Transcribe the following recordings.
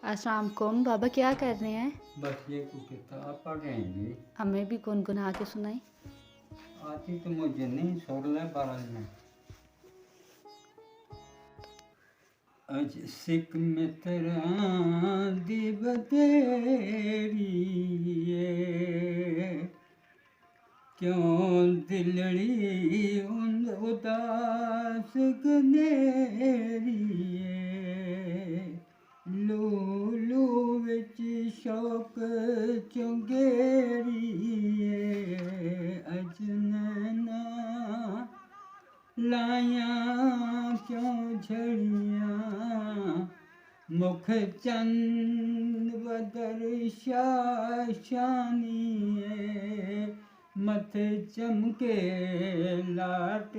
अस्सलाम वालेकुम बाबा, क्या कर रहे हैं? बस ये कुछ किताब पढ़ रहे हैं जी। हमें भी गुनगुना के सुनाई। आती तो मुझे नहीं, सुर ले बारल में। अज सिक में तेरा दी बतेरी क्यों दिलड़ी उदास गनेरी लूलू विच शौक चुंगेरी अजनना लाया क्यों झड़िया मुख चंद बदर शाशानी मथे चमके लाट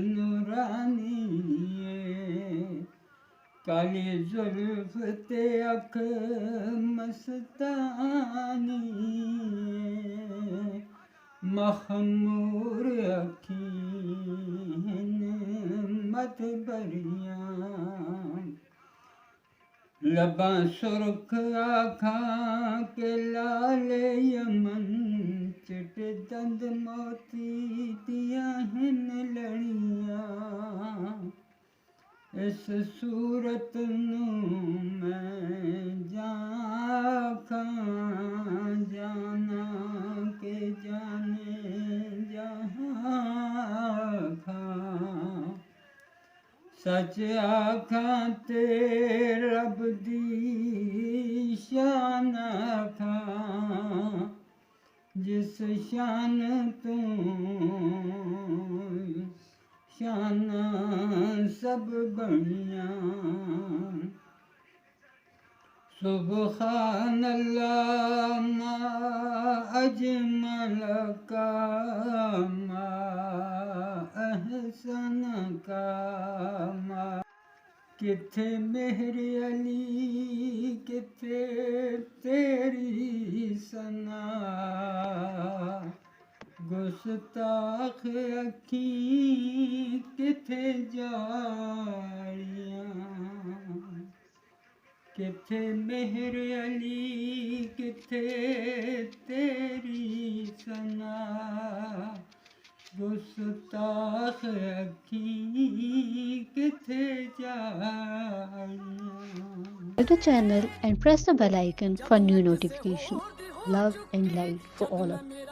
नूरानी काली जुल्फ ते अख मस्तानी मखमूर अखीन मत बरिया लबां सुर्ख आखां के लाल यमन चिट दंद मोती दिया हिन लड़ियां इस सूरत नूं मैं जाखां जाना के जाने जहां खां सच आखां ते रब दी शान आखां जिस शान तूं शाना सब बनियां सुबहान अल्लाह मा अजमल का मा अहसन का मा किथे मेहर अली किथे तेरी सना गुस्ताख अखी किथे जालियां किथे मेहर अली किथे तेरी सना गुस्ताख अखी किथे जालियां Subscribe the channel and press the bell icon for new notification. Love and light for all of you.